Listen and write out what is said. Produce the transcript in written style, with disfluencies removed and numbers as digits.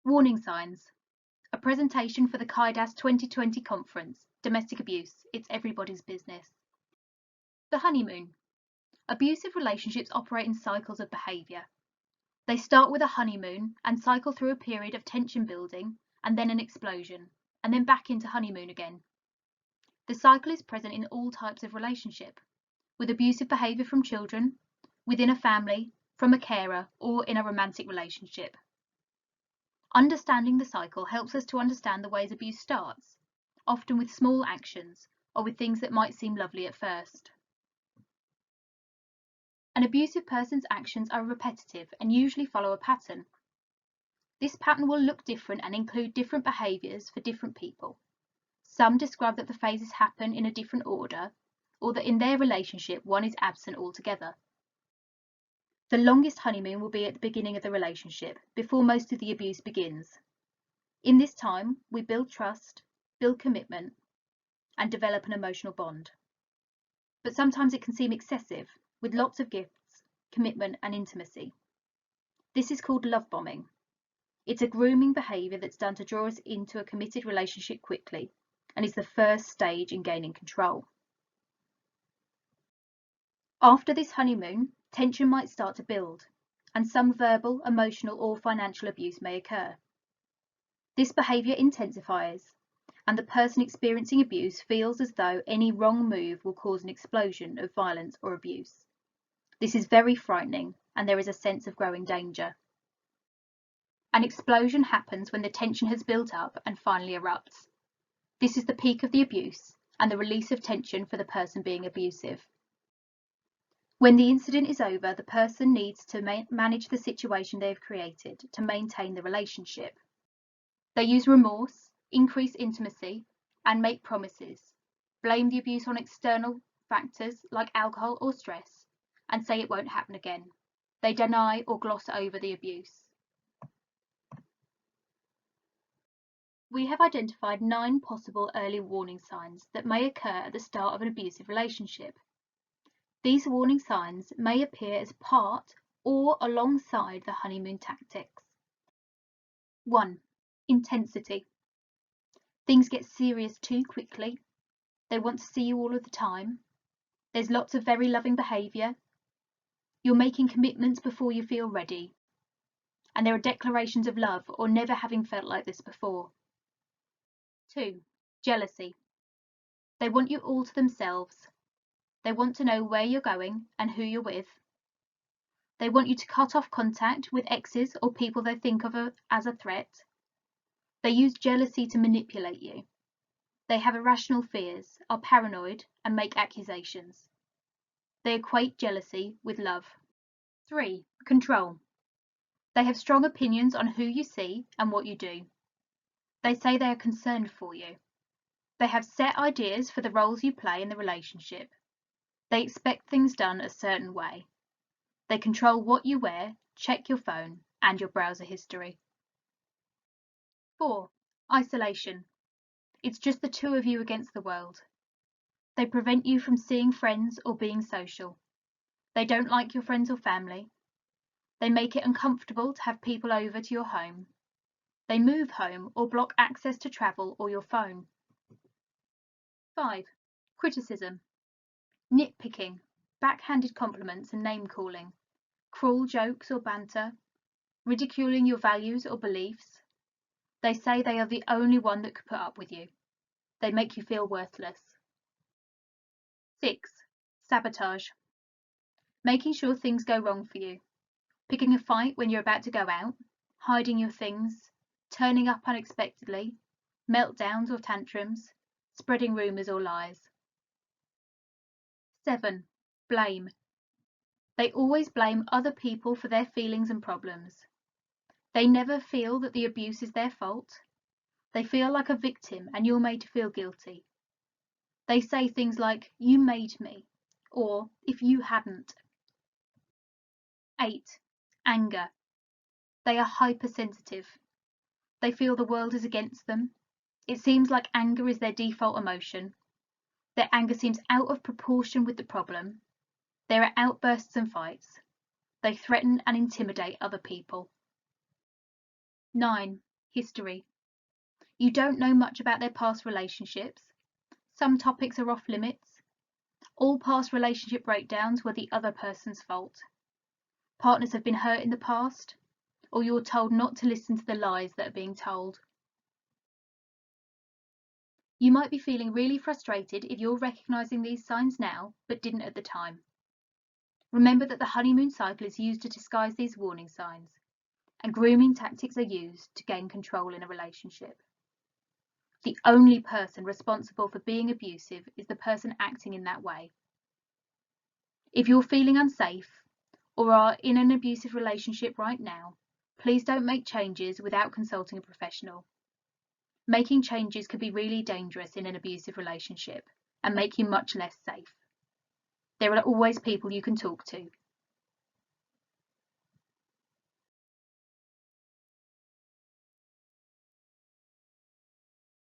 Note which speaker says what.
Speaker 1: Warning signs. A presentation for the KIDAS 2020 conference, Domestic Abuse, It's Everybody's Business. The honeymoon. Abusive relationships operate in cycles of behaviour. They start with a honeymoon and cycle through a period of tension building and then an explosion, and then back into honeymoon again. The cycle is present in all types of relationship, with abusive behaviour from children, within a family, from a carer, or in a romantic relationship. Understanding the cycle helps us to understand the ways abuse starts, often with small actions or with things that might seem lovely at first. An abusive person's actions are repetitive and usually follow a pattern. This pattern will look different and include different behaviours for different people. Some describe that the phases happen in a different order, or that in their relationship one is absent altogether. The longest honeymoon will be at the beginning of the relationship, before most of the abuse begins. In this time, we build trust, build commitment, and develop an emotional bond. But sometimes it can seem excessive, with lots of gifts, commitment, and intimacy. This is called love bombing. It's a grooming behaviour that's done to draw us into a committed relationship quickly, and is the first stage in gaining control. After this honeymoon, tension might start to build, and some verbal, emotional, or financial abuse may occur. This behaviour intensifies, and the person experiencing abuse feels as though any wrong move will cause an explosion of violence or abuse. This is very frightening, and there is a sense of growing danger. An explosion happens when the tension has built up and finally erupts. This is the peak of the abuse and the release of tension for the person being abusive. When the incident is over, the person needs to manage the situation they have created to maintain the relationship. They use remorse, increase intimacy, and make promises, blame the abuse on external factors like alcohol or stress, and say it won't happen again. They deny or gloss over the abuse. We have identified 9 possible early warning signs that may occur at the start of an abusive relationship. These warning signs may appear as part or alongside the honeymoon tactics. 1. Intensity. Things get serious too quickly. They want to see you all of the time. There's lots of very loving behaviour. You're making commitments before you feel ready. And there are declarations of love or never having felt like this before. 2. Jealousy. They want you all to themselves. They want to know where you're going and who you're with. They want you to cut off contact with exes or people they think of as a threat. They use jealousy to manipulate you. They have irrational fears, are paranoid, and make accusations. They equate jealousy with love. 3. Control. They have strong opinions on who you see and what you do. They say they are concerned for you. They have set ideas for the roles you play in the relationship. They expect things done a certain way. They control what you wear, check your phone, and your browser history. 4. Isolation. It's just the two of you against the world. They prevent you from seeing friends or being social. They don't like your friends or family. They make it uncomfortable to have people over to your home. They move home or block access to travel or your phone. 5. Criticism. Nitpicking, backhanded compliments and name-calling, cruel jokes or banter, ridiculing your values or beliefs. They say they are the only one that could put up with you. They make you feel worthless. 6. Sabotage. Making sure things go wrong for you. Picking a fight when you're about to go out, hiding your things, turning up unexpectedly, meltdowns or tantrums, spreading rumours or lies. 7. Blame. They always blame other people for their feelings and problems. They never feel that the abuse is their fault. They feel like a victim and you're made to feel guilty. They say things like, "You made me," or "if you hadn't." 8. Anger. They are hypersensitive. They feel the world is against them. It seems like anger is their default emotion. Their anger seems out of proportion with the problem. There are outbursts and fights. They threaten and intimidate other people. 9. History. You don't know much about their past relationships. Some topics are off limits. All past relationship breakdowns were the other person's fault. Partners have been hurt in the past, or you're told not to listen to the lies that are being told. You might be feeling really frustrated if you're recognizing these signs now, but didn't at the time. Remember that the honeymoon cycle is used to disguise these warning signs, and grooming tactics are used to gain control in a relationship. The only person responsible for being abusive is the person acting in that way. If you're feeling unsafe or are in an abusive relationship right now, please don't make changes without consulting a professional. Making changes can be really dangerous in an abusive relationship and make you much less safe. There are always people you can talk to.